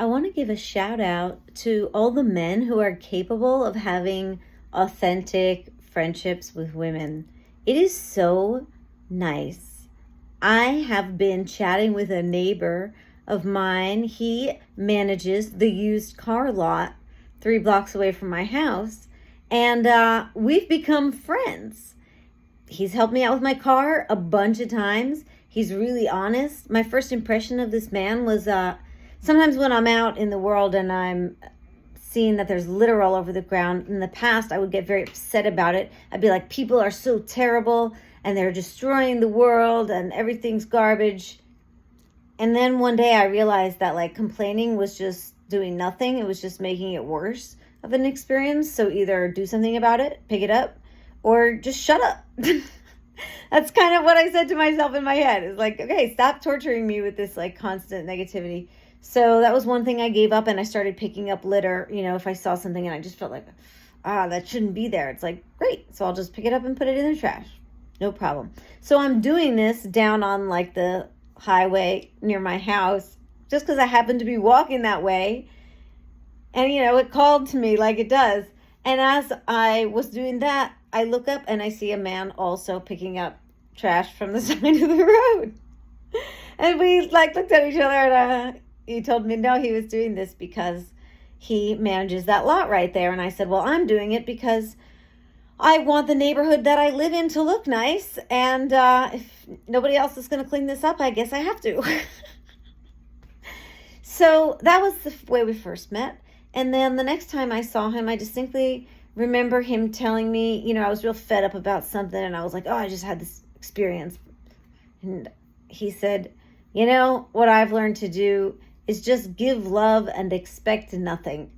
I want to give a shout out to all the men who are capable of having authentic friendships with women. It is so nice. I have been chatting with a neighbor of mine. He manages the used car lot 3 blocks away from my house, and we've become friends. He's helped me out with my car a bunch of times. He's really honest. My first impression of this man was sometimes when I'm out in the world and I'm seeing that there's litter all over the ground, in the past I would get very upset about it. I'd be like, people are so terrible and they're destroying the world and everything's garbage. And then one day I realized that like complaining was just doing nothing. It was just making it worse of an experience. So either do something about it, pick it up, or just shut up. That's kind of what I said to myself in my head. It's like, okay, stop torturing me with this like constant negativity. So that was one thing I gave up, and I started picking up litter. You know, if I saw something and I just felt like, that shouldn't be there. It's like, great. So I'll just pick it up and put it in the trash. No problem. So I'm doing this down on like the highway near my house just because I happen to be walking that way. And, you know, it called to me like it does. And as I was doing that, I look up and I see a man also picking up trash from the side of the road. And we like looked at each other, and he told me no, he was doing this because he manages that lot right there. And I said, well, I'm doing it because I want the neighborhood that I live in to look nice. And if nobody else is going to clean this up, I guess I have to. So that was the way we first met. And then the next time I saw him, I distinctly remember him telling me, you know, I was real fed up about something, and I was like, oh, I just had this experience. And he said, you know, what I've learned to do is just give love and expect nothing.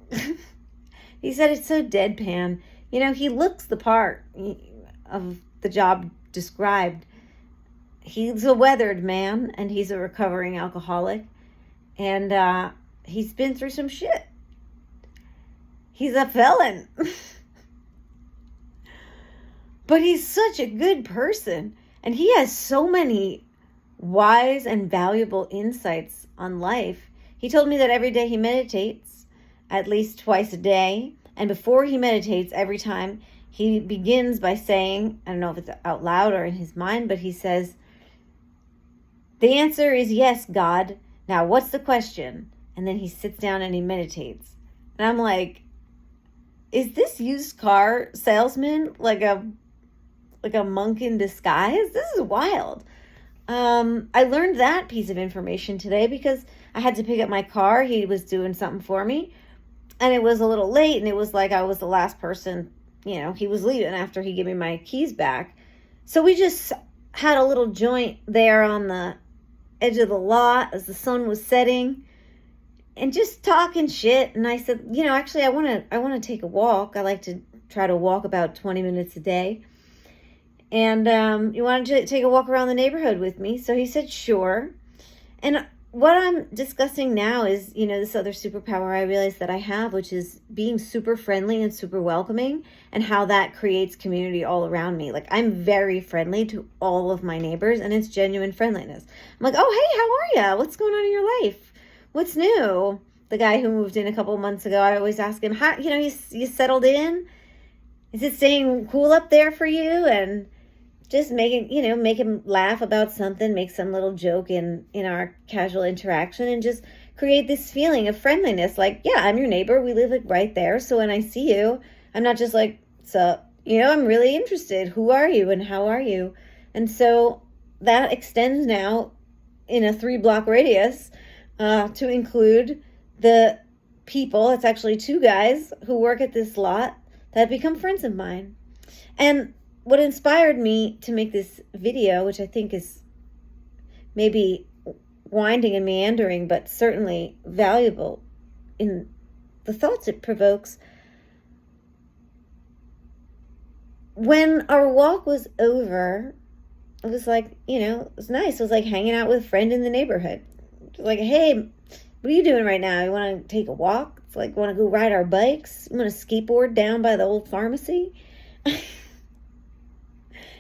He said it's so deadpan. You know, he looks the part of the job described. He's a weathered man, and he's a recovering alcoholic, and he's been through some shit. He's a felon. But he's such a good person, and he has so many wise and valuable insights on life. He told me that every day he meditates, at least twice a day, and before he meditates, every time he begins by saying, I don't know if it's out loud or in his mind, but he says, the answer is yes, God. Now, what's the question? And then he sits down and he meditates. And I'm like, is this used car salesman like a monk in disguise? This is wild. I learned that piece of information today because I had to pick up my car. He was doing something for me, and it was a little late, and it was like I was the last person, you know, he was leaving after he gave me my keys back. So we just had a little joint there on the edge of the lot as the sun was setting and just talking shit. And I said, you know, actually I want to take a walk. I like to try to walk about 20 minutes a day. And you wanted to take a walk around the neighborhood with me? So he said, sure. And what I'm discussing now is, you know, this other superpower I realized that I have, which is being super friendly and super welcoming, and how that creates community all around me. Like, I'm very friendly to all of my neighbors, and it's genuine friendliness. I'm like, oh, hey, how are you? What's going on in your life? What's new? The guy who moved in a couple of months ago, I always ask him, how, you know, you settled in? Is it staying cool up there for you? And just make him laugh about something, make some little joke in our casual interaction, and just create this feeling of friendliness. Like, yeah, I'm your neighbor. We live like right there. So when I see you, I'm not just like, sup, you know, I'm really interested. Who are you and how are you? And so that extends now in a 3-block radius to include the people. It's actually 2 guys who work at this lot that have become friends of mine. And what inspired me to make this video, which I think is maybe winding and meandering, but certainly valuable in the thoughts it provokes. When our walk was over, it was like, you know, it was nice. It was like hanging out with a friend in the neighborhood. It was like, hey, what are you doing right now? You want to take a walk? It's like, want to go ride our bikes? You want to skateboard down by the old pharmacy?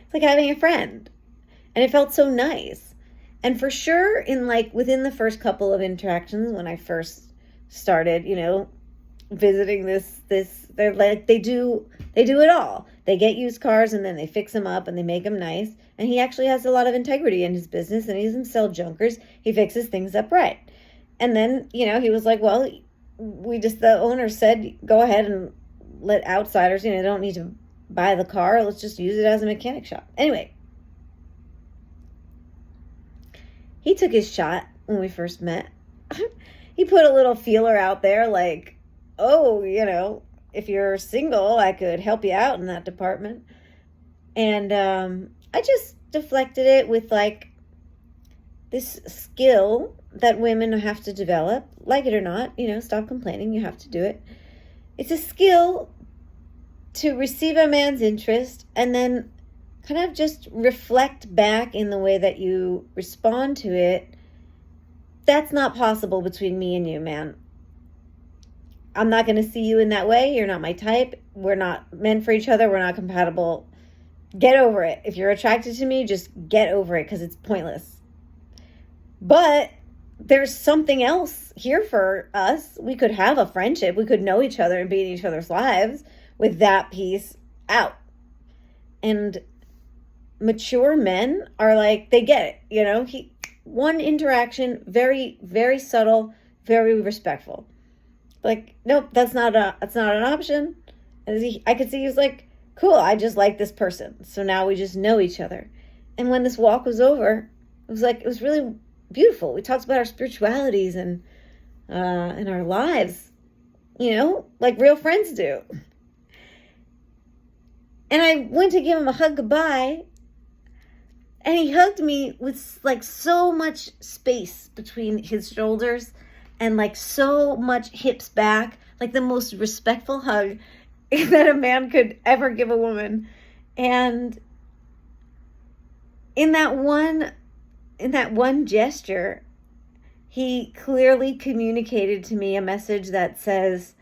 It's like having a friend. And it felt so nice. And for sure, within the first couple of interactions, when I first started, visiting they're like, they do it all. They get used cars and then they fix them up and they make them nice. And he actually has a lot of integrity in his business, and he doesn't sell junkers. He fixes things up right. And then, he was like, well, the owner said, go ahead and let outsiders, they don't need to buy the car. Let's just use it as a mechanic shop. Anyway, he took his shot when we first met. He put a little feeler out there like, oh, if you're single, I could help you out in that department. And I just deflected it with like this skill that women have to develop, like it or not, stop complaining, you have to do it. It's a skill to receive a man's interest and then kind of just reflect back in the way that you respond to it. That's not possible between me and you, man. I'm not going to see you in that way. You're not my type. We're not meant for each other. We're not compatible. Get over it. If you're attracted to me, just get over it, because it's pointless. But there's something else here for us. We could have a friendship. We could know each other and be in each other's lives with that piece out. And mature men are like, they get it. One interaction, very, very subtle, very respectful. Like, nope, that's not an option. And I could see he was like, cool, I just like this person. So now we just know each other. And when this walk was over, it was really beautiful. We talked about our spiritualities and our lives, like real friends do. And I went to give him a hug goodbye, and he hugged me with like so much space between his shoulders and like so much hips back, like the most respectful hug that a man could ever give a woman. And in that one gesture, he clearly communicated to me a message that says,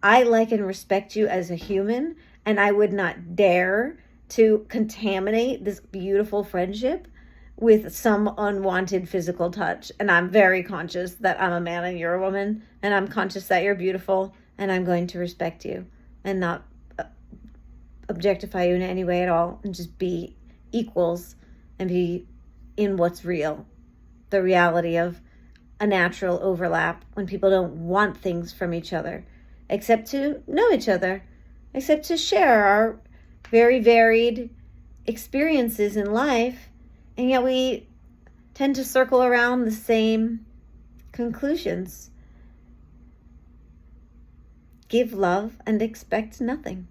I like and respect you as a human, and I would not dare to contaminate this beautiful friendship with some unwanted physical touch. And I'm very conscious that I'm a man and you're a woman, and I'm conscious that you're beautiful, and I'm going to respect you and not objectify you in any way at all, and just be equals and be in what's real, the reality of a natural overlap when people don't want things from each other except to know each other, except to share our very varied experiences in life, and yet we tend to circle around the same conclusions. Give love and expect nothing.